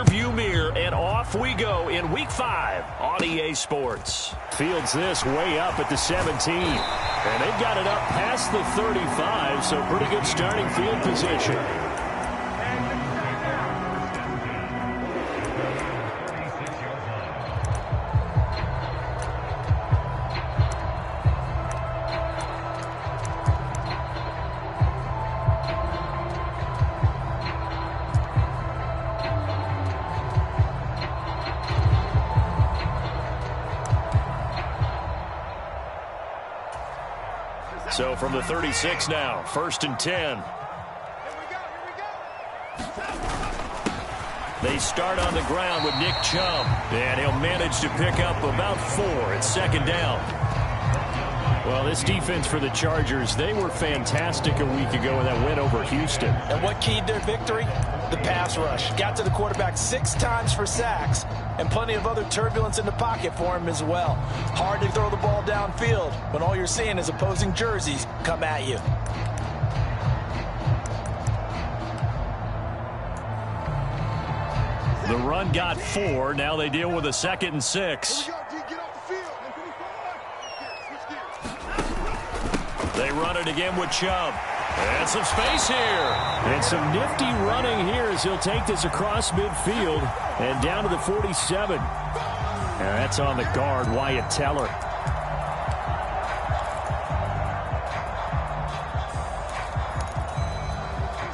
View mirror, and off we go in Week 5 on EA Sports. Fields this way up at the 17. And they've got it up past the 35, so pretty good starting field position. So from the 36 now, 1st and 10. They start on the ground with Nick Chubb, and he'll manage to pick up about 4 at 2nd down. Well, this defense for the Chargers, they were fantastic a week ago in that win over Houston. And what keyed their victory? The pass rush. Got to the quarterback 6 times for sacks, and plenty of other turbulence in the pocket for him as well. Hard to throw the ball downfield when all you're seeing is opposing jerseys come at you. The run got 4. Now they deal with a 2nd and 6. They run it again with Chubb. And some space here. And some nifty running here as he'll take this across midfield and down to the 47. And that's on the guard, Wyatt Teller.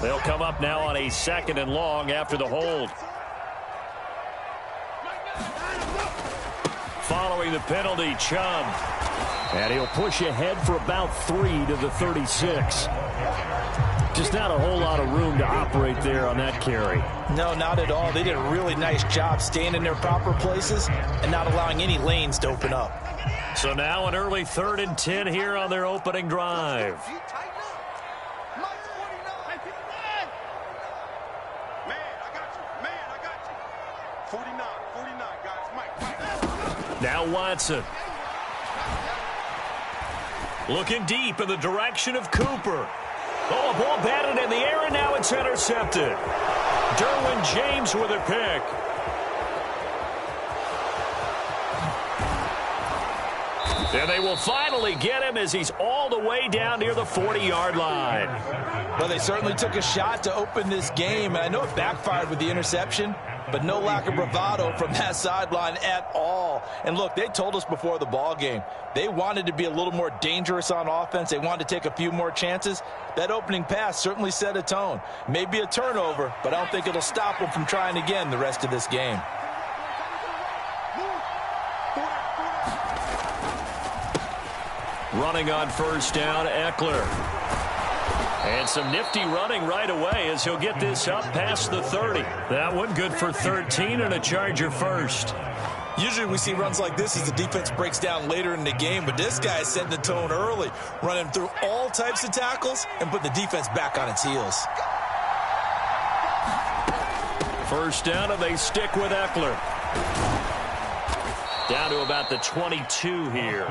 They'll come up now on a 2nd and long after the hold. Following the penalty, Chubb. And he'll push ahead for about 3 to the 36. Just not a whole lot of room to operate there on that carry. No, not at all. They did a really nice job staying in their proper places and not allowing any lanes to open up. So now an early 3rd and 10 here on their opening drive. Now Watson. Looking deep in the direction of Cooper. Oh, a ball batted in the air, and now it's intercepted. Derwin James with a pick. And they will finally get him as he's all the way down near the 40-yard line. Well, they certainly took a shot to open this game, and I know it backfired with the interception, but no lack of bravado from that sideline at all. And look, they told us before the ball game, they wanted to be a little more dangerous on offense. They wanted to take a few more chances. That opening pass certainly set a tone. Maybe a turnover, but I don't think it'll stop them from trying again the rest of this game. Running on 1st down, Eckler. And some nifty running right away as he'll get this up past the 30. That one good for 13 and a Charger first. Usually we see runs like this as the defense breaks down later in the game, but this guy is setting the tone early, running through all types of tackles and putting the defense back on its heels. 1st down, and they stick with Eckler. Down to about the 22 here.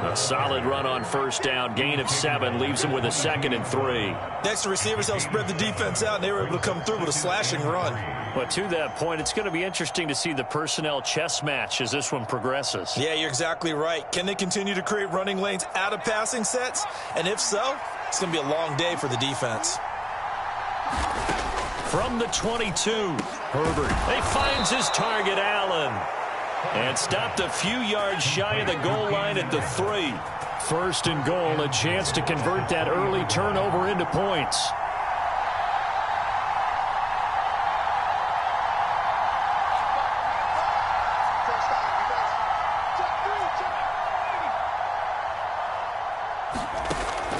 A solid run on 1st down. Gain of 7 leaves them with a 2nd and 3. Next, the receivers help spread the defense out, and they were able to come through with a slashing run. But to that point, it's going to be interesting to see the personnel chess match as this one progresses. Yeah, you're exactly right. Can they continue to create running lanes out of passing sets? And if so, it's going to be a long day for the defense. From the 22, Herbert. He finds his target, Allen. And stopped a few yards shy of the goal line at the 3. 1st and goal, a chance to convert that early turnover into points.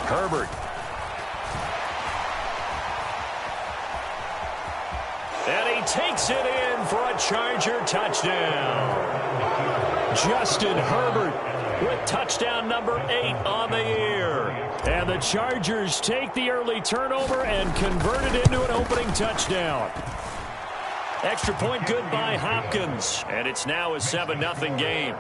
Herbert. And he takes it in for a Charger touchdown. Justin Herbert with touchdown number 8 on the year. And the Chargers take the early turnover and convert it into an opening touchdown. Extra point good by Hopkins. And it's now a 7-0 game.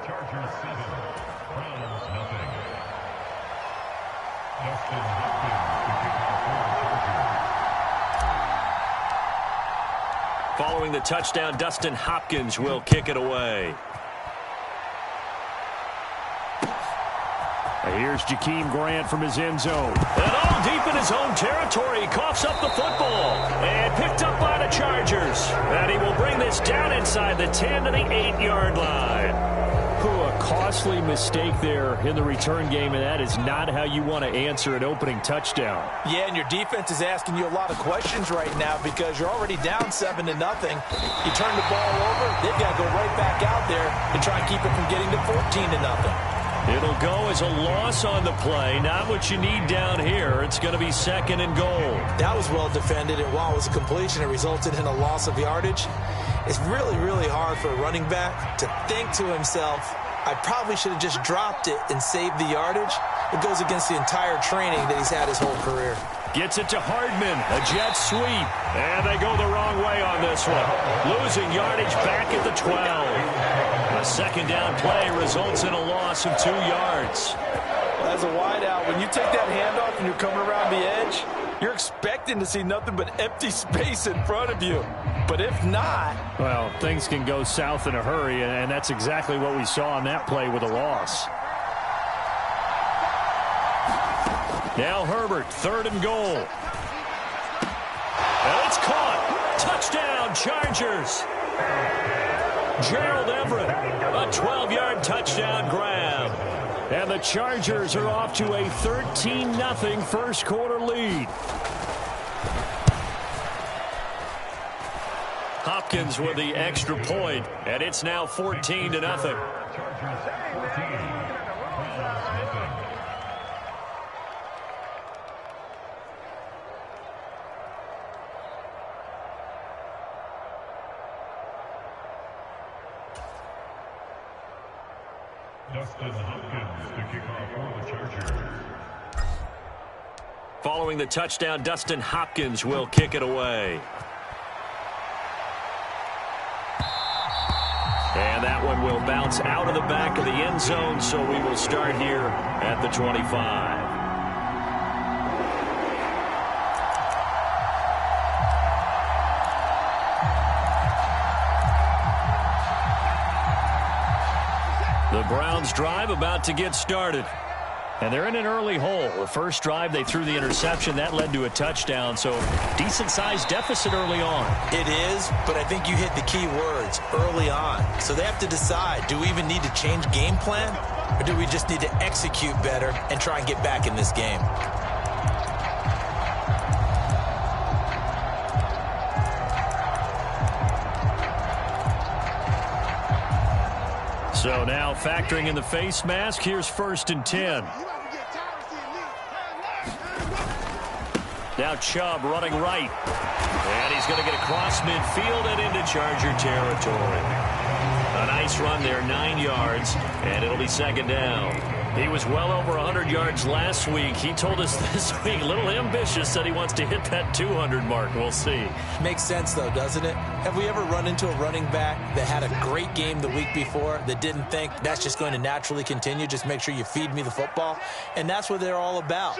Following the touchdown, Dustin Hopkins will kick it away. Here's Jakeem Grant from his end zone. And all deep in his own territory. He coughs up the football. And picked up by the Chargers. And he will bring this down inside the 10 to the 8-yard line. A costly mistake there in the return game, and that is not how you want to answer an opening touchdown. Yeah, and your defense is asking you a lot of questions right now because you're already down 7-0. You turn the ball over, they've got to go right back out there and try and keep it from getting to 14-0. It'll go as a loss on the play. Not what you need down here. It's going to be 2nd and goal. That was well defended, and while it was a completion, it resulted in a loss of yardage. It's really, really hard for a running back to think to himself, I probably should have just dropped it and saved the yardage. It goes against the entire training that he's had his whole career. Gets it to Hardman. A jet sweep. And they go the wrong way on this one. Losing yardage back at the 12. A 2nd down play results in a loss of 2 yards. As a wideout, when you take that handoff and you're coming around the edge, you're expecting to see nothing but empty space in front of you. But if not... Well, things can go south in a hurry, and that's exactly what we saw on that play with a loss. Now Herbert, 3rd and goal. And it's caught. Touchdown, Chargers. Gerald Everett, a 12-yard touchdown grab. And the Chargers are off to a 13-0 first quarter lead. Hopkins with the extra point, and it's now 14-0. Dustin Hopkins to kick off for the Chargers. Following the touchdown, Dustin Hopkins will kick it away. And that one will bounce out of the back of the end zone, so we will start here at the 25. The Browns drive about to get started. And they're in an early hole. The first drive, they threw the interception. That led to a touchdown, so decent-sized deficit early on. It is, but I think you hit the key words, early on. So they have to decide, do we even need to change game plan, or do we just need to execute better and try and get back in this game? So now factoring in the face mask, here's 1st and 10. Now Chubb running right. And he's going to get across midfield and into Charger territory. A nice run there, 9 yards, and it'll be 2nd down. He was well over 100 yards last week. He told us this week, a little ambitious, said he wants to hit that 200 mark. We'll see. Makes sense, though, doesn't it? Have we ever run into a running back that had a great game the week before that didn't think that's just going to naturally continue? Just make sure you feed me the football. And that's what they're all about.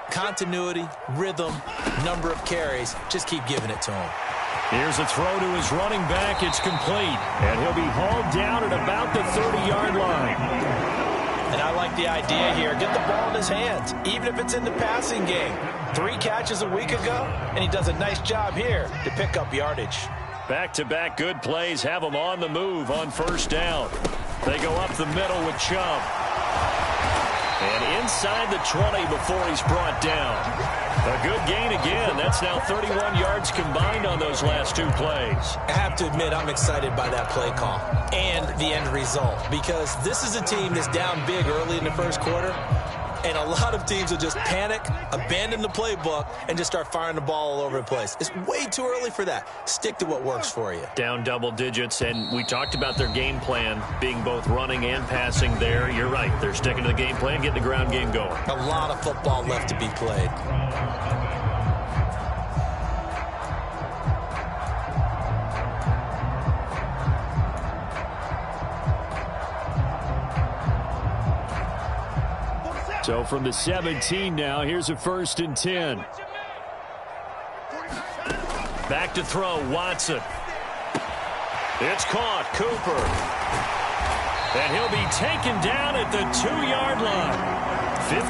Continuity, rhythm, number of carries. Just keep giving it to him. Here's a throw to his running back. It's complete. And he'll be hauled down at about the 30-yard line. And I like the idea here. Get the ball in his hands, even if it's in the passing game. 3 catches a week ago, and he does a nice job here to pick up yardage. Back-to-back good plays have him on the move on 1st down. They go up the middle with Chubb. And inside the 20 before he's brought down. A good gain again. That's now 31 yards combined on those last 2 plays. I have to admit, I'm excited by that play call and the end result, because this is a team that's down big early in the first quarter, and a lot of teams will just panic, abandon the playbook, and just start firing the ball all over the place. It's way too early for that. Stick to what works for you. Down double digits, and we talked about their game plan being both running and passing there. You're right. They're sticking to the game plan, getting the ground game going. A lot of football left to be played. So from the 17 now, here's a 1st and 10. Back to throw, Watson. It's caught. Cooper. And he'll be taken down at the 2-yard line.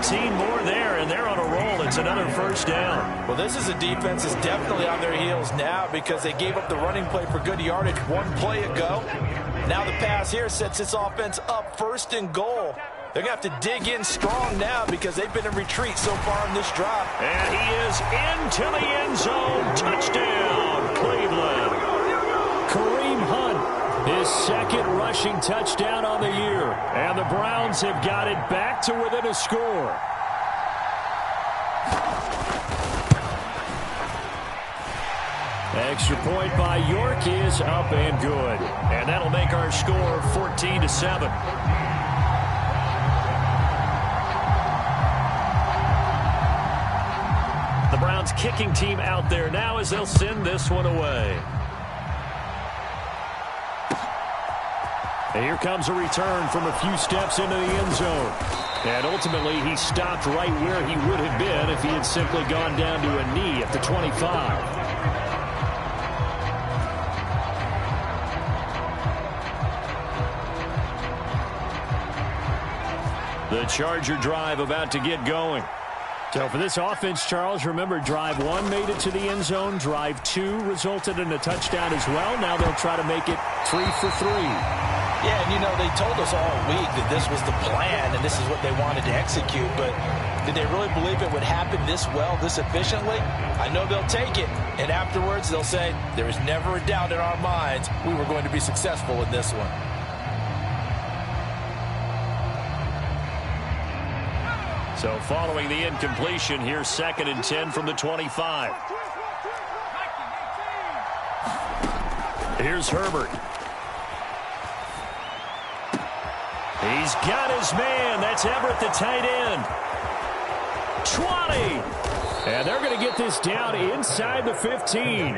15 more there, and they're on a roll. It's another first down. Well, this is a defense that's definitely on their heels now because they gave up the running play for good yardage one play ago. Now the pass here sets this offense up 1st and goal. They're going to have to dig in strong now because they've been in retreat so far in this drive. And he is into the end zone. Touchdown, Cleveland. Kareem Hunt, his 2nd rushing touchdown on the year. And the Browns have got it back to within a score. Extra point by York is up and good. And that'll make our score 14-7. The Browns kicking team out there now as they'll send this one away. And here comes a return from a few steps into the end zone. And ultimately, he stopped right where he would have been if he had simply gone down to a knee at the 25. The Charger drive about to get going. So for this offense, Charles, remember, drive 1 made it to the end zone. Drive 2 resulted in a touchdown as well. Now they'll try to make it 3 for 3. Yeah, and you know, they told us all week that this was the plan and this is what they wanted to execute, but did they really believe it would happen this well, this efficiently? I know they'll take it, and afterwards they'll say, there was never a doubt in our minds we were going to be successful in this one. So following the incompletion, here's 2nd and 10 from the 25. Here's Herbert. He's got his man. That's Everett, the tight end. 20. And they're going to get this down inside the 15.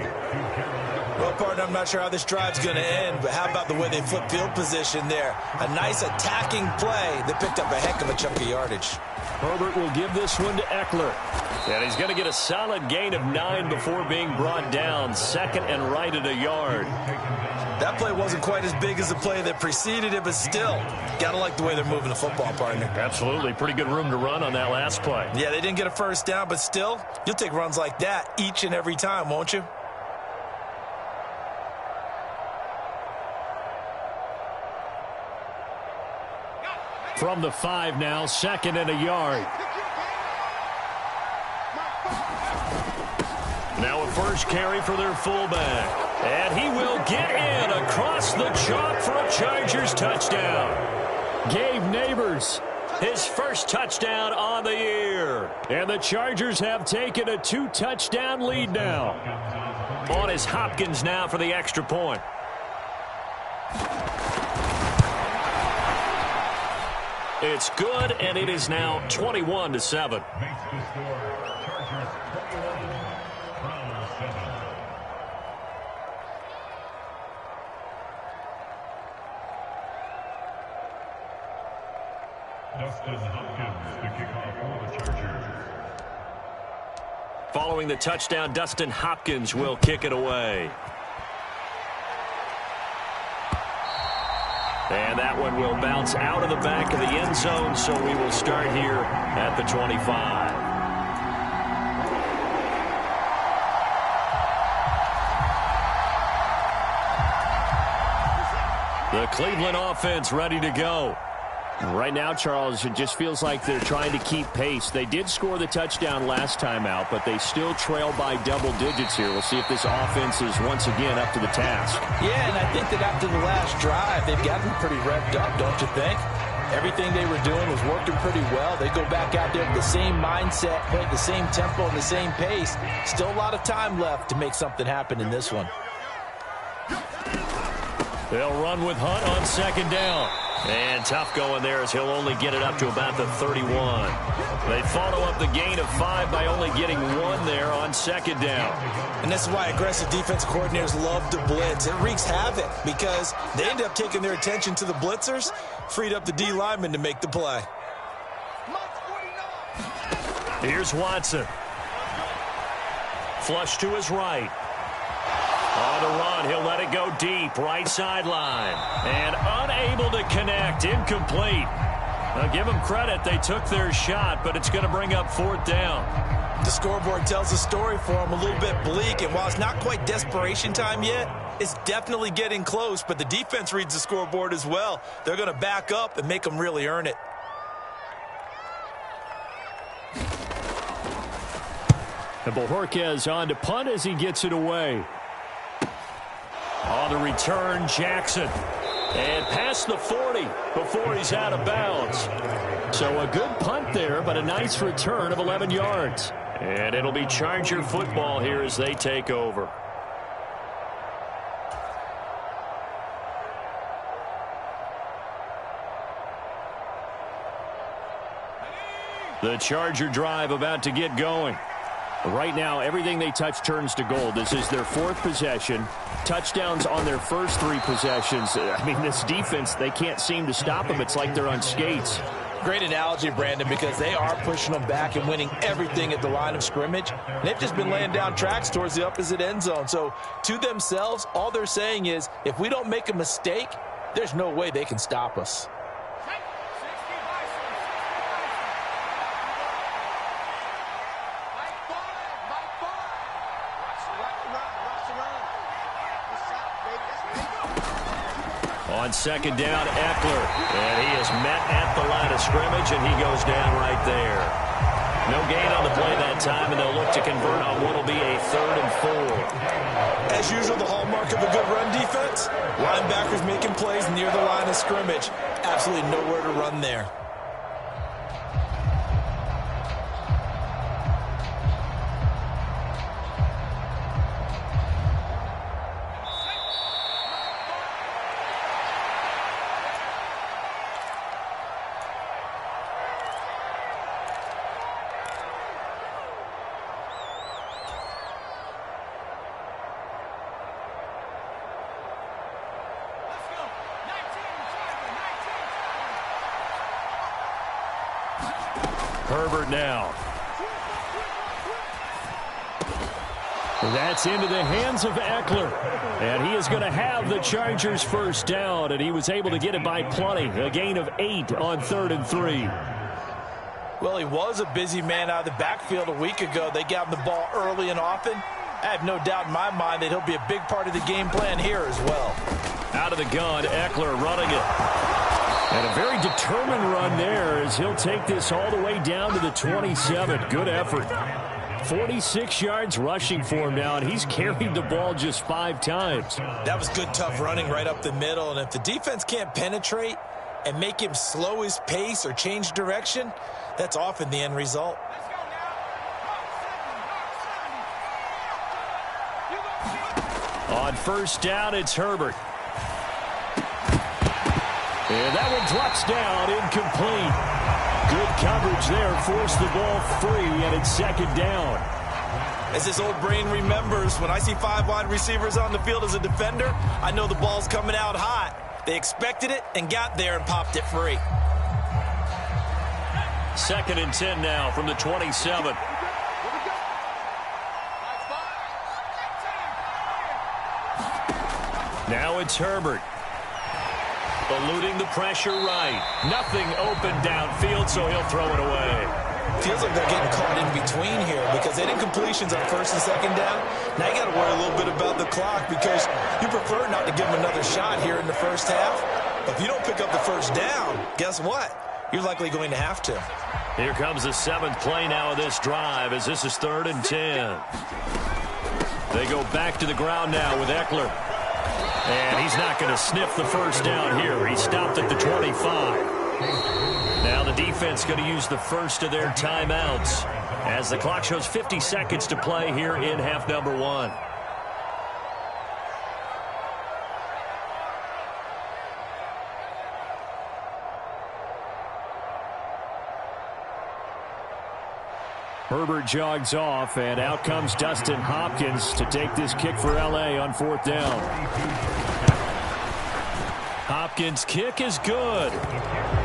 Well, partner, I'm not sure how this drive's going to end, but how about the way they flip field position there? A nice attacking play that picked up a heck of a chunk of yardage. Herbert will give this one to Eckler. And he's going to get a solid gain of 9 before being brought down. 2nd and right at a yard. That play wasn't quite as big as the play that preceded it, but still, got to like the way they're moving the football, partner. Absolutely. Pretty good room to run on that last play. Yeah, they didn't get a first down, but still, you'll take runs like that each and every time, won't you? From the 5 now, 2nd and a yard. Now a first carry for their fullback. And he will get in across the chalk for a Chargers touchdown. Gabe Neighbors, his first touchdown on the year. And the Chargers have taken a 2-touchdown lead now. On is Hopkins now for the extra point. It's good, and it is now 21-7. Following the touchdown, Dustin Hopkins will kick it away. And that one will bounce out of the back of the end zone, so we will start here at the 25. The Cleveland offense ready to go. Right now, Charles, it just feels like they're trying to keep pace. They did score the touchdown last time out, but they still trail by double digits here. We'll see if this offense is once again up to the task. Yeah, and I think that after the last drive, they've gotten pretty revved up, don't you think? Everything they were doing was working pretty well. They go back out there with the same mindset, play at the same tempo and the same pace. Still a lot of time left to make something happen in this one. They'll run with Hunt on 2nd down. And tough going there as he'll only get it up to about the 31. They follow up the gain of 5 by only getting 1 there on 2nd down. And this is why aggressive defensive coordinators love to blitz. It wreaks havoc because they end up taking their attention to the blitzers, freed up the D lineman to make the play. Here's Watson. Flush to his right. On the run, he'll let it go deep, right sideline. And unable to connect, incomplete. Now, give them credit, they took their shot, but it's going to bring up 4th down. The scoreboard tells the story for them, a little bit bleak, and while it's not quite desperation time yet, it's definitely getting close, but the defense reads the scoreboard as well. They're going to back up and make them really earn it. And Bojorquez on to punt as he gets it away. On the return, Jackson. And past the 40 before he's out of bounds. So a good punt there, but a nice return of 11 yards. And it'll be Charger football here as they take over. The Charger drive about to get going. Right now, everything they touch turns to gold. This is their 4th possession. Touchdowns on their first 3 possessions. I mean, this defense, they can't seem to stop them. It's like they're on skates. Great analogy, Brandon, because they are pushing them back and winning everything at the line of scrimmage. And they've just been laying down tracks towards the opposite end zone. So to themselves, all they're saying is, if we don't make a mistake, there's no way they can stop us. On 2nd down, Eckler. And he is met at the line of scrimmage, and he goes down right there. No gain on the play that time, and they'll look to convert on what will be a 3rd and 4. As usual, the hallmark of a good run defense, linebackers making plays near the line of scrimmage. Absolutely nowhere to run there. Herbert now. That's into the hands of Eckler. And he is going to have the Chargers 1st down, and he was able to get it by plenty. A gain of 8 on 3rd and 3. Well, he was a busy man out of the backfield a week ago. They got him the ball early and often. I have no doubt in my mind that he'll be a big part of the game plan here as well. Out of the gun, Eckler running it. And a very determined run there as he'll take this all the way down to the 27. Good effort. 46 yards rushing for him now, and he's carried the ball just 5 times. That was good, tough running right up the middle. And if the defense can't penetrate and make him slow his pace or change direction, that's often the end result. On 1st down, it's Herbert. And that one drops down, incomplete. Good coverage there, forced the ball free, and it's 2nd down. As this old brain remembers, when I see 5 wide receivers on the field as a defender, I know the ball's coming out hot. They expected it and got there and popped it free. 2nd and 10 now from the 27. Now it's Herbert. Eluding the pressure right. Nothing open downfield, so he'll throw it away. Feels like they're getting caught in between here because they did completions on 1st and 2nd down. Now you got to worry a little bit about the clock because you prefer not to give them another shot here in the 1st half. But if you don't pick up the 1st down, guess what? You're likely going to have to. Here comes the 7th play now of this drive as this is 3rd and 10. They go back to the ground now with Eckler. And he's not going to sniff the 1st down here. He stopped at the 25. Now the defense going to use the first of their timeouts as the clock shows 50 seconds to play here in half number 1. Herbert jogs off, and out comes Dustin Hopkins to take this kick for L.A. on 4th down. Hopkins' kick is good.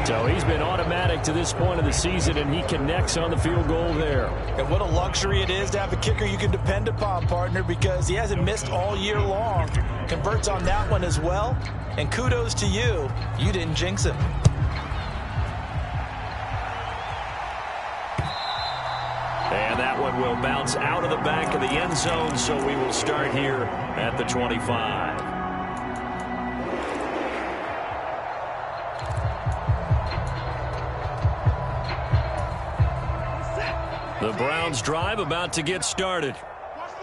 So he's been automatic to this point of the season, and he connects on the field goal there. And what a luxury it is to have a kicker you can depend upon, partner, because he hasn't missed all year long. Converts on that one as well. And kudos to you. You didn't jinx him. And that one will bounce out of the back of the end zone, so we will start here at the 25. The Browns drive about to get started.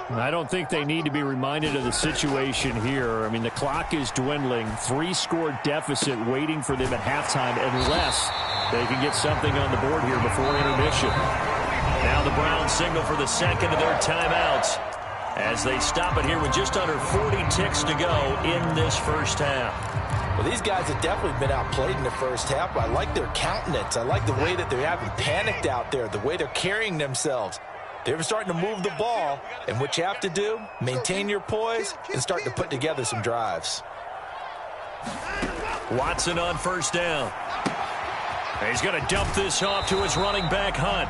I don't think they need to be reminded of the situation here. I mean, the clock is dwindling. 3-score deficit waiting for them at halftime unless they can get something on the board here before intermission. Now the Browns signal for the second of their timeouts as they stop it here with just under 40 ticks to go in this first half. Well, these guys have definitely been outplayed in the first half, but I like their countenance. I like the way that they haven't panicked out there, the way they're carrying themselves. They're starting to move the ball, and what you have to do, maintain your poise and start to put together some drives. Watson on first down. He's going to dump this off to his running back, Hunt.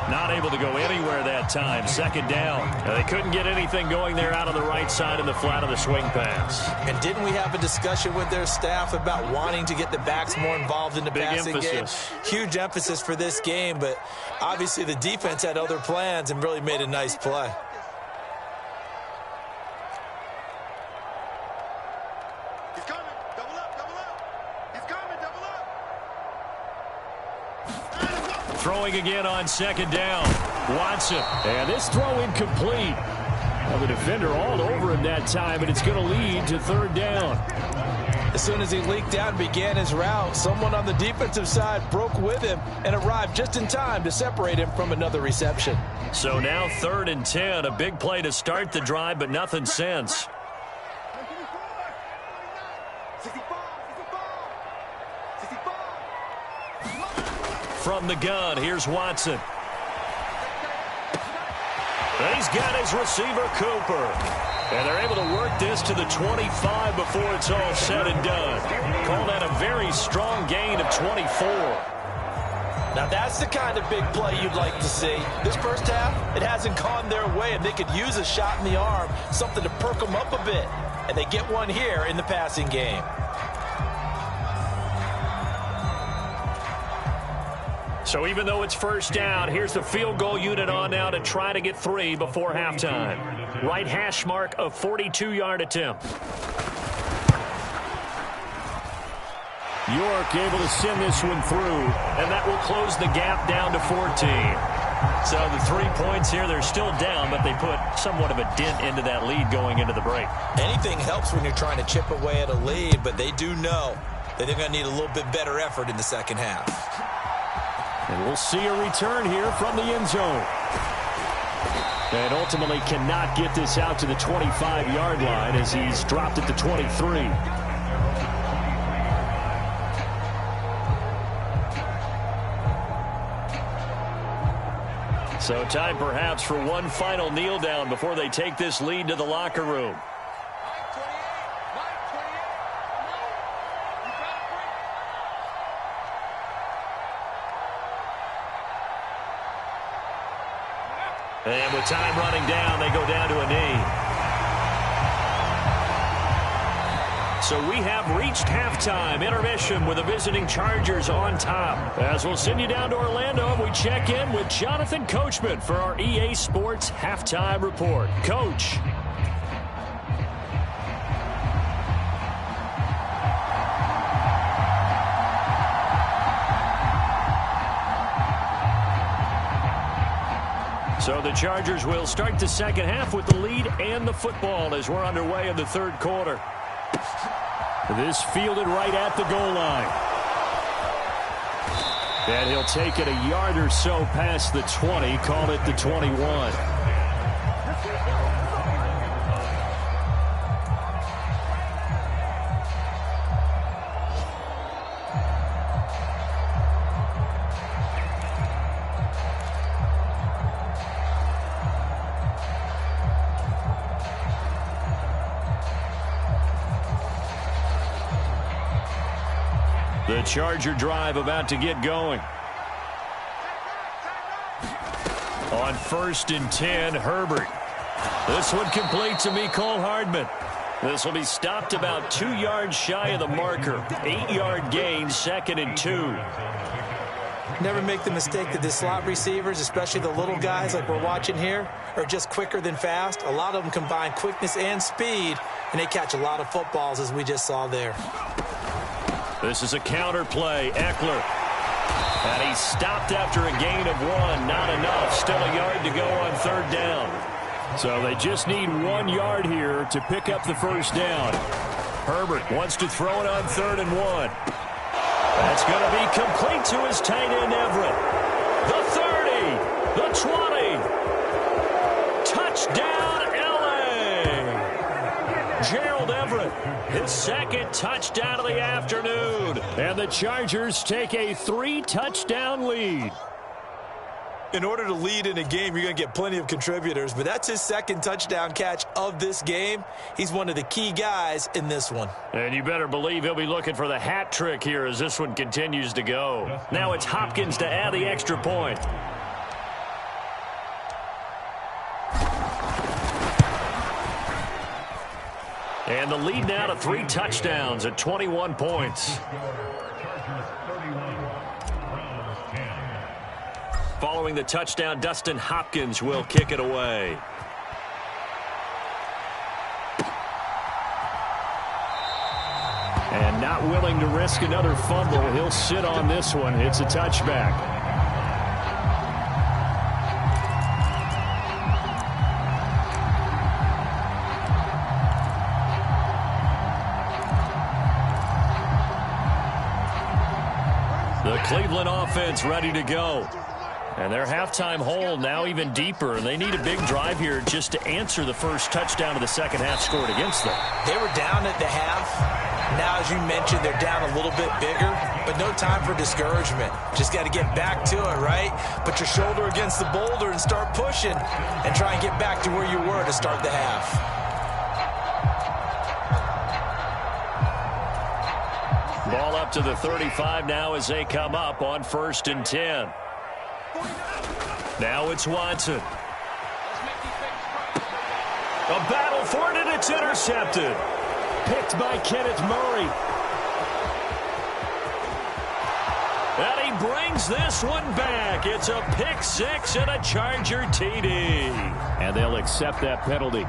Not able to go anywhere that time. Second down. They couldn't get anything going there out on the right side in the flat of the swing pass. And didn't we have a discussion with their staff about wanting to get the backs more involved in the passing game? Huge emphasis for this game, but obviously the defense had other plans and really made a nice play. Throwing again on second down. Watson. And this throw incomplete. Well, the defender all over him that time, and it's going to lead to third down. As soon as he leaked out and began his route, someone on the defensive side broke with him and arrived just in time to separate him from another reception. So now 3rd and 10. A big play to start the drive, but nothing since. From the gun, here's Watson. And he's got his receiver, Cooper. And they're able to work this to the 25 before it's all said and done. Call that a very strong gain of 24. Now that's the kind of big play you'd like to see. This first half, it hasn't gone their way, and they could use a shot in the arm, something to perk them up a bit. And they get one here in the passing game. So even though it's first down, here's the field goal unit on now to try to get 3 before halftime. Right hash mark, a 42-yard attempt. York able to send this one through, and that will close the gap down to 14. So the 3 points here, they're still down, but they put somewhat of a dent into that lead going into the break. Anything helps when you're trying to chip away at a lead, but they do know that they're going to need a little bit better effort in the second half. And we'll see a return here from the end zone. And ultimately cannot get this out to the 25-yard line as he's dropped it to 23. So time perhaps for one final kneel down before they take this lead to the locker room. And with time running down, they go down to a knee. So we have reached halftime. Intermission with the visiting Chargers on top. As we'll send you down to Orlando, and we check in with Jonathan Coachman for our EA Sports Halftime Report. Coach. So the Chargers will start the second half with the lead and the football as we're underway in the third quarter. This fielded right at the goal line. And he'll take it a yard or so past the 20, call it the 21. The Charger drive about to get going. On 1st and 10, Herbert. This one complete to Mecole Hardman. This will be stopped about 2 yards shy of the marker. 8-yard gain, 2nd and 2. Never make the mistake that the slot receivers, especially the little guys like we're watching here, are just quicker than fast. A lot of them combine quickness and speed, and they catch a lot of footballs, as we just saw there. This is a counter play. Eckler. And he's stopped after a gain of 1. Not enough. Still a yard to go on 3rd down. So they just need 1 yard here to pick up the first down. Herbert wants to throw it on 3rd and 1. That's going to be complete to his tight end, Everett. The 30, the 20. Touchdown, L.A. Gerald Everett, his 2nd touchdown of the afternoon. And the Chargers take a 3-touchdown lead. In order to lead in a game, you're going to get plenty of contributors, but that's his 2nd touchdown catch of this game. He's one of the key guys in this one. And you better believe he'll be looking for the hat trick here as this one continues to go. Now it's Hopkins to add the extra point. And the lead now to 3 touchdowns at 21 points. Following the touchdown, Dustin Hopkins will kick it away. And not willing to risk another fumble, he'll sit on this one. It's a touchback. The Cleveland offense ready to go. And their halftime hole now even deeper. And they need a big drive here just to answer the first touchdown of the second half scored against them. They were down at the half. Now, as you mentioned, they're down a little bit bigger, but no time for discouragement. Just got to get back to it, right? Put your shoulder against the boulder and start pushing and try and get back to where you were to start the half. Ball up to the 35 now as they come up on 1st and 10. Now it's Watson. A battle for it, and it's intercepted. Picked by Kenneth Murray. And he brings this one back. It's a pick 6 and a Charger TD. And they'll accept that penalty.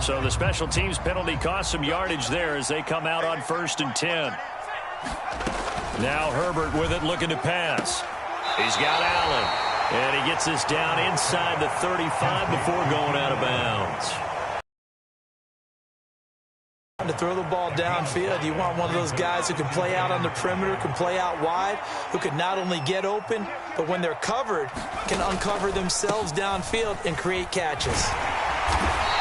So the special teams penalty cost some yardage there as they come out on 1st and 10. Now Herbert with it, looking to pass. He's got Allen. And he gets this down inside the 35 before going out of bounds. To throw the ball downfield, you want one of those guys who can play out on the perimeter, can play out wide, who can not only get open, but when they're covered, can uncover themselves downfield and create catches.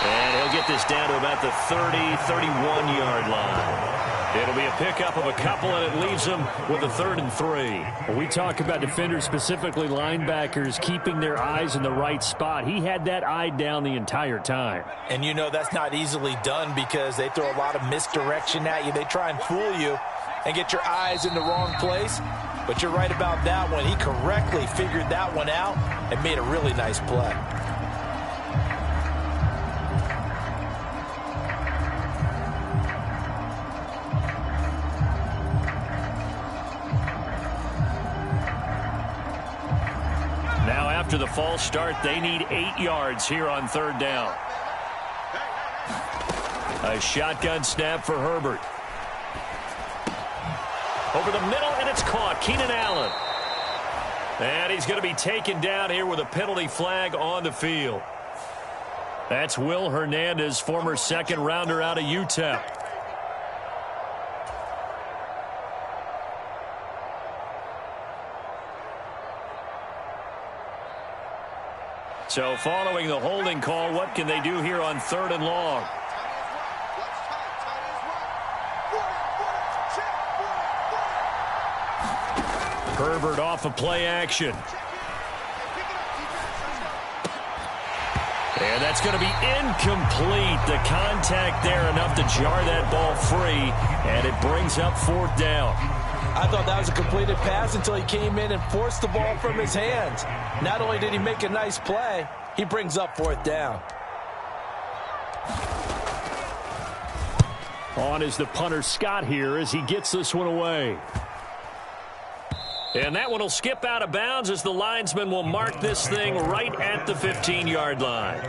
And he'll get this down to about the 30, 31-yard line. It'll be a pickup of a couple, and it leaves them with a 3rd and 3. When we talk about defenders, specifically linebackers, keeping their eyes in the right spot, he had that eye down the entire time. And you know that's not easily done because they throw a lot of misdirection at you. They try and fool you and get your eyes in the wrong place. But you're right about that one. He correctly figured that one out and made a really nice play. After the false start, they need 8 yards here on 3rd down. A shotgun snap for Herbert. Over the middle, and it's caught. Keenan Allen. And he's going to be taken down here with a penalty flag on the field. That's Will Hernandez, former 2nd rounder out of UTEP. So following the holding call, what can they do here on 3rd and long? Herbert off of play action. And that's going to be incomplete. The contact there enough to jar that ball free, and it brings up 4th down. I thought that was a completed pass until he came in and forced the ball from his hands. Not only did he make a nice play, he brings up 4th down. On is the punter Scott here as he gets this one away. And that one will skip out of bounds as the linesman will mark this thing right at the 15-yard line.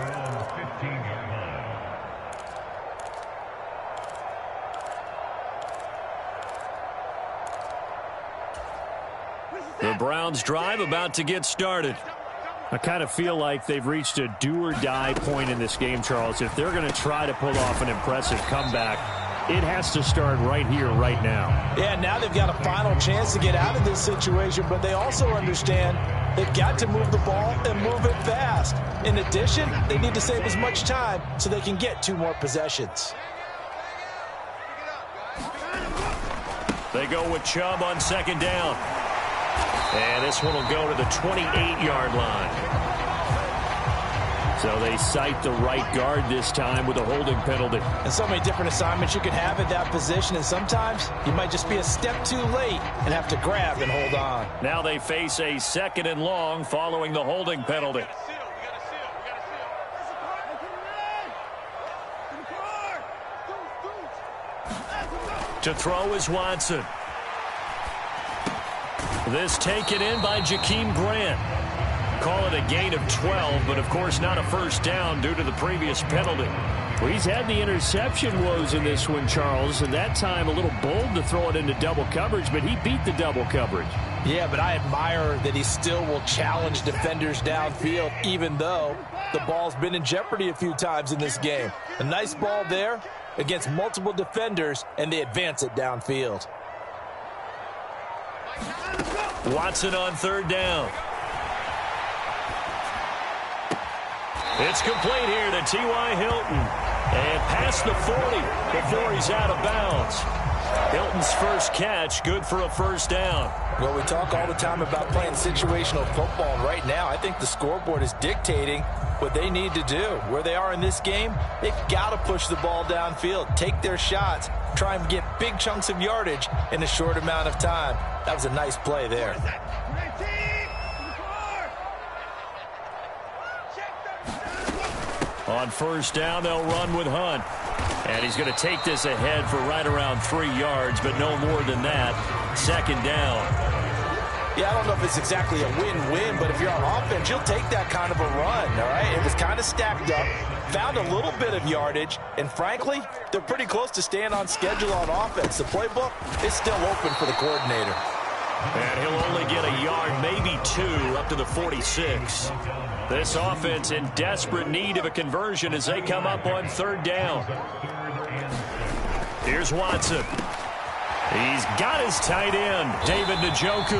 The Browns drive about to get started. I kind of feel like they've reached a do-or-die point in this game, Charles. If they're going to try to pull off an impressive comeback, it has to start right here, right now. Yeah, now they've got a final chance to get out of this situation, but they also understand they've got to move the ball and move it fast. In addition, they need to save as much time so they can get 2 more possessions. They go with Chubb on 2nd down. And this one will go to the 28-yard line. So they cite the right guard this time with a holding penalty. And so many different assignments you can have at that position, and sometimes you might just be a step too late and have to grab and hold on. Now they face a 2nd and long following the holding penalty. To throw is Watson. This taken in by Jakeem Grant. Call it a gain of 12, but of course not a first down due to the previous penalty. Well, he's had the interception woes in this one, Charles, and that time a little bold to throw it into double coverage, but he beat the double coverage. Yeah, but I admire that he still will challenge defenders downfield, even though the ball's been in jeopardy a few times in this game. A nice ball there against multiple defenders, and they advance it downfield. Watson on 3rd down. It's complete here to T.Y. Hilton. And past the 40 before he's out of bounds. Hilton's first catch, good for a first down. Well, we talk all the time about playing situational football. Right now, I think the scoreboard is dictating what they need to do. Where they are in this game, they've got to push the ball downfield, take their shots, try and get big chunks of yardage in a short amount of time. That was a nice play there. On first down, they'll run with Hunt. And he's going to take this ahead for right around 3 yards, but no more than that. 2nd down. Yeah, I don't know if it's exactly a win-win, but if you're on offense, you'll take that kind of a run, all right? It was kind of stacked up, found a little bit of yardage, and frankly, they're pretty close to staying on schedule on offense. The playbook is still open for the coordinator. And he'll only get a yard, maybe 2, up to the 46. This offense in desperate need of a conversion as they come up on 3rd down. Here's Watson. He's got his tight end, David Njoku.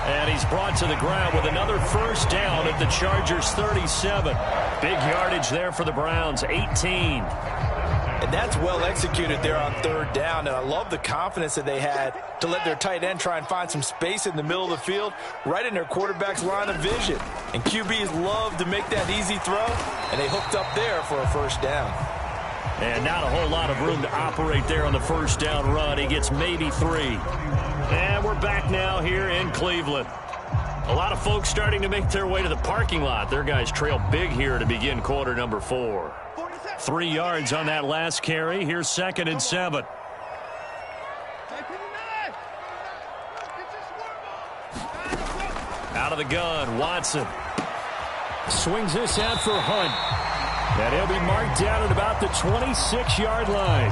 And he's brought to the ground with another first down at the Chargers' 37. Big yardage there for the Browns, 18. And that's well executed there on 3rd down. And I love the confidence that they had to let their tight end try and find some space in the middle of the field, right in their quarterback's line of vision. And QBs love to make that easy throw, and they hooked up there for a first down. And not a whole lot of room to operate there on the first down run. He gets maybe 3. And we're back now here in Cleveland. A lot of folks starting to make their way to the parking lot. Their guys trail big here to begin quarter number 4. 3 yards on that last carry. Here's 2nd and 7. Out of the gun, Watson. Swings this out for Hunt. And he'll be marked down at about the 26-yard line.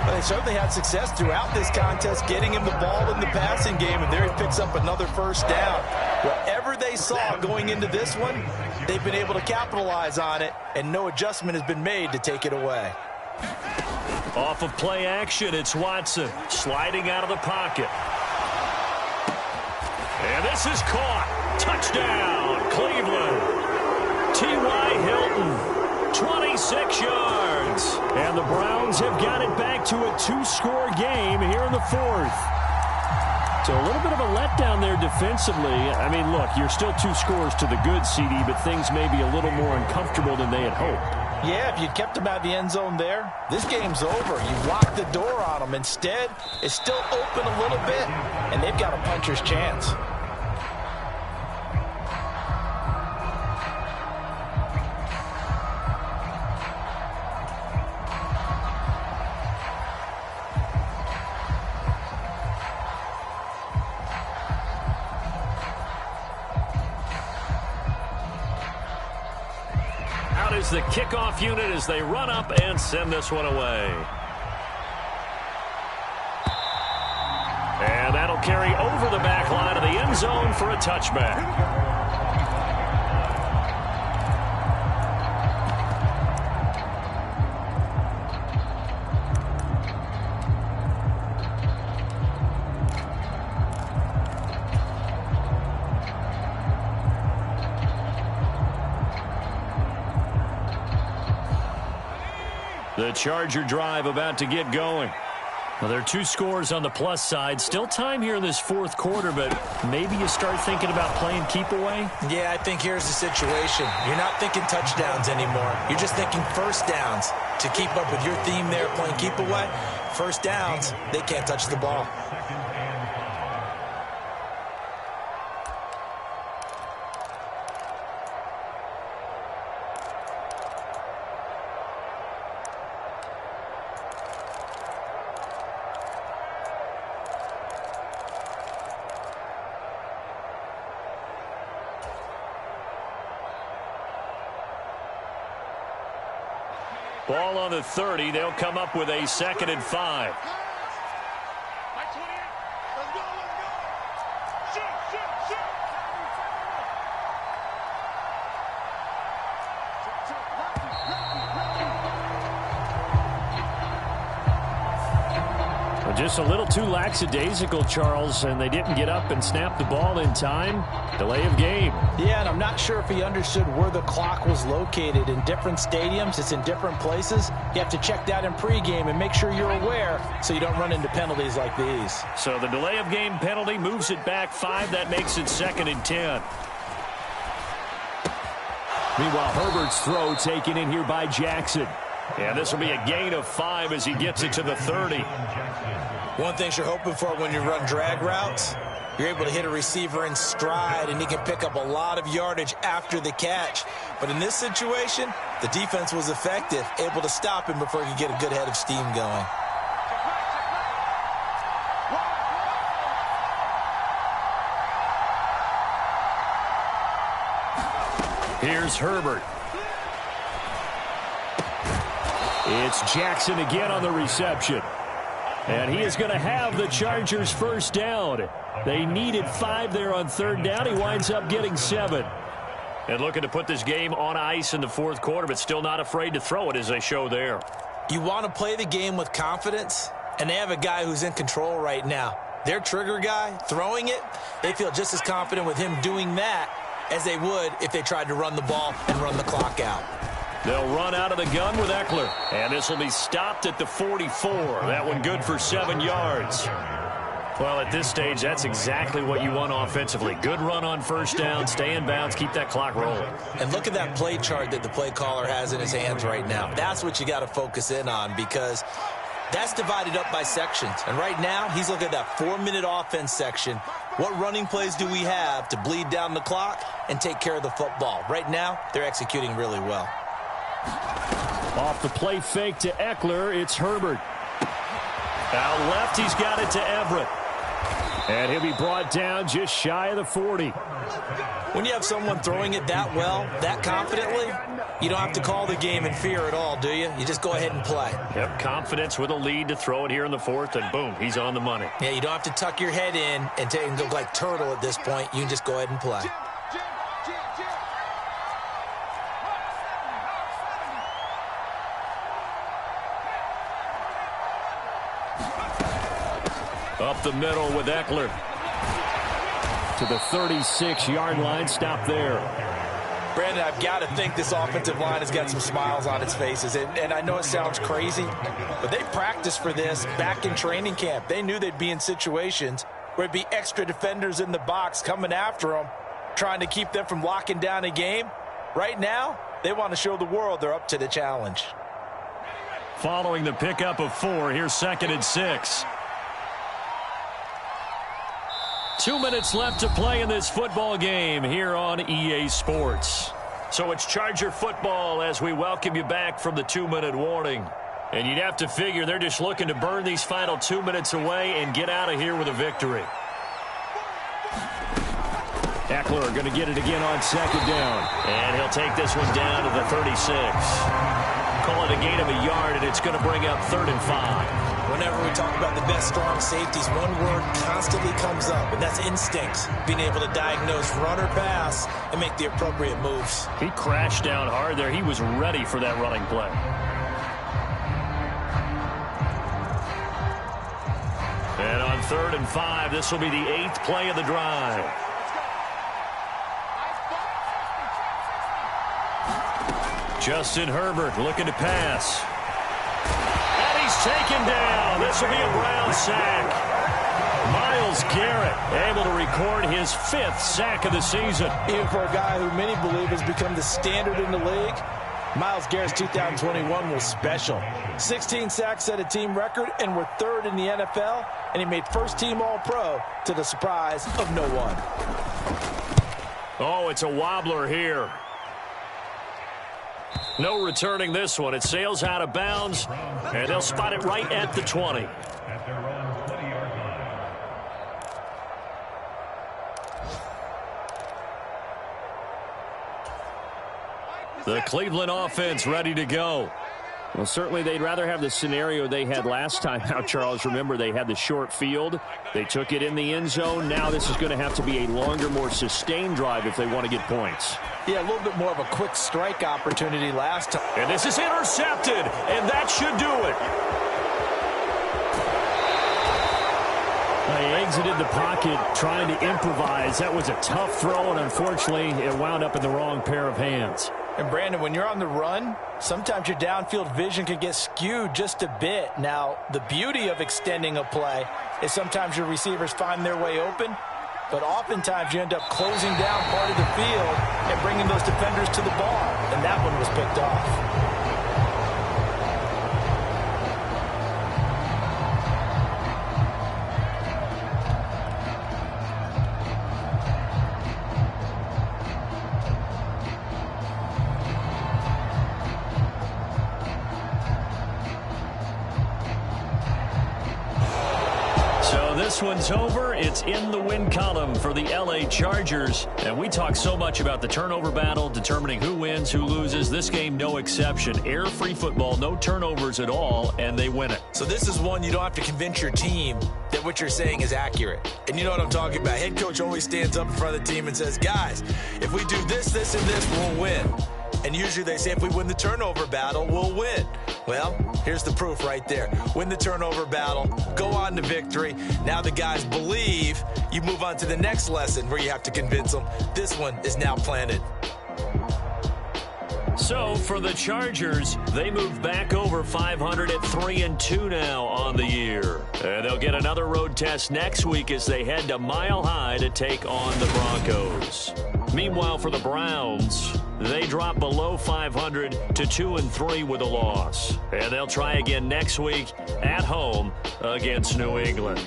Well, they certainly had success throughout this contest getting him the ball in the passing game, and there he picks up another first down. Whatever they saw going into this one, they've been able to capitalize on it, and no adjustment has been made to take it away. Off of play action, it's Watson sliding out of the pocket. And this is caught. Touchdown, Cleveland. T.Y. Hilton, 26 yards. And the Browns have got it back to a two-score game here in the fourth. So a little bit of a letdown there defensively. I mean, look, you're still 2 scores to the good, CD, but things may be a little more uncomfortable than they had hoped. Yeah, if you kept them out of the end zone there, this game's over. You locked the door on them. Instead, it's still open a little bit, and they've got a puncher's chance. The kickoff unit as they run up and send this one away. And that'll carry over the back line of the end zone for a touchback. The Charger drive about to get going. Well, there are 2 scores on the plus side. Still time here in this fourth quarter, but maybe you start thinking about playing keep away? Yeah, I think here's the situation. You're not thinking touchdowns anymore. You're just thinking first downs. To keep up with your theme there, playing keep away, first downs, they can't touch the ball. Ball on the 30. They'll come up with a 2nd and 5. Just a little too lackadaisical, Charles, and they didn't get up and snap the ball in time. Delay of game. Yeah, and I'm not sure if he understood where the clock was located. In different stadiums, it's in different places. You have to check that in pregame and make sure you're aware so you don't run into penalties like these. So the delay of game penalty moves it back 5. That makes it 2nd and 10. Meanwhile, Herbert's throw taken in here by Jackson. And this will be a gain of 5 as he gets it to the 30. One thing you're hoping for when you run drag routes, you're able to hit a receiver in stride, and he can pick up a lot of yardage after the catch. But in this situation, the defense was effective, able to stop him before he could get a good head of steam going. Here's Herbert. It's Jackson again on the reception. And he is going to have the Chargers first down. They needed 5 there on 3rd down. He winds up getting 7. And looking to put this game on ice in the fourth quarter, but still not afraid to throw it as they show there. You want to play the game with confidence, and they have a guy who's in control right now. Their trigger guy, throwing it, they feel just as confident with him doing that as they would if they tried to run the ball and run the clock out. They'll run out of the gun with Eckler. And this will be stopped at the 44. That one good for 7 yards. Well, at this stage, that's exactly what you want offensively. Good run on first down, stay in bounds, keep that clock rolling. And look at that play chart that the play caller has in his hands right now. That's what you got to focus in on, because that's divided up by sections. And right now, he's looking at that 4-minute offense section. What running plays do we have to bleed down the clock and take care of the football? Right now, they're executing really well. Off the play fake to Eckler, it's Herbert. Out left, he's got it to Everett. And he'll be brought down just shy of the 40. When you have someone throwing it that well, that confidently, you don't have to call the game in fear at all, do you? You just go ahead and play. Yep, confidence with a lead to throw it here in the fourth, and boom, he's on the money. Yeah, you don't have to tuck your head in and look like turtle at this point. You can just go ahead and play. Up the middle with Eckler. To the 36-yard line, stop there. Brandon, I've got to think this offensive line has got some smiles on its faces. And I know it sounds crazy, but they practiced for this back in training camp. They knew they'd be in situations where it'd be extra defenders in the box coming after them, trying to keep them from locking down a game. Right now, they want to show the world they're up to the challenge. Following the pickup of 4, here's 2nd and 6. 2 minutes left to play in this football game here on EA Sports. So it's Charger football as we welcome you back from the 2-minute warning. And you'd have to figure they're just looking to burn these final 2 minutes away and get out of here with a victory. Eckler going to get it again on 2nd down. And he'll take this one down to the 36. Call it a gain of a yard, and it's going to bring up 3rd and 5. Whenever we talk about the best strong safeties, one word constantly comes up, and that's instinct. Being able to diagnose run or pass and make the appropriate moves. He crashed down hard there. He was ready for that running play. And on 3rd and 5, this will be the 8th play of the drive. Justin Herbert looking to pass. And he's taken down. This will be a Brown sack. Myles Garrett able to record his 5th sack of the season. Even for a guy who many believe has become the standard in the league, Myles Garrett's 2021 was special. 16 sacks set a team record and were 3rd in the NFL, and he made first-team All-Pro to the surprise of no one. Oh, it's a wobbler here. No returning this one. It sails out of bounds, and they'll spot it right at the 20. At their own 20-yard line. The Cleveland offense ready to go. Well, certainly they'd rather have the scenario they had last time out, Charles. Remember, they had the short field. They took it in the end zone. Now this is going to have to be a longer, more sustained drive if they want to get points. Yeah, a little bit more of a quick strike opportunity last time. And this is intercepted, and that should do it. They exited the pocket trying to improvise. That was a tough throw, and unfortunately, it wound up in the wrong pair of hands. And Brandon, when you're on the run, sometimes your downfield vision can get skewed just a bit. Now, the beauty of extending a play is sometimes your receivers find their way open, but oftentimes you end up closing down part of the field and bringing those defenders to the ball, and that one was picked off. This one's over. It's in the win column for the LA Chargers. And we talk so much about the turnover battle, determining who wins, who loses. This game, no exception. Air-free football, no turnovers at all, and they win it. So this is one you don't have to convince your team that what you're saying is accurate. And you know what I'm talking about. Head coach always stands up in front of the team and says, guys, if we do this, this, and this, we'll win. And usually they say if we win the turnover battle, we'll win. Well, here's the proof right there. Win the turnover battle, go on to victory. Now the guys believe. You move on to the next lesson where you have to convince them. This one is now planted. So for the Chargers, they move back over 500 at 3-2 now on the year. And they'll get another road test next week as they head to Mile High to take on the Broncos. Meanwhile, for the Browns, they drop below 500 to 2-3 with a loss. And they'll try again next week at home against New England.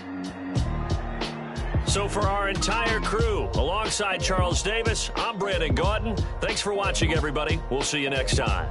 So for our entire crew, alongside Charles Davis, I'm Brandon Gautin. Thanks for watching, everybody. We'll see you next time.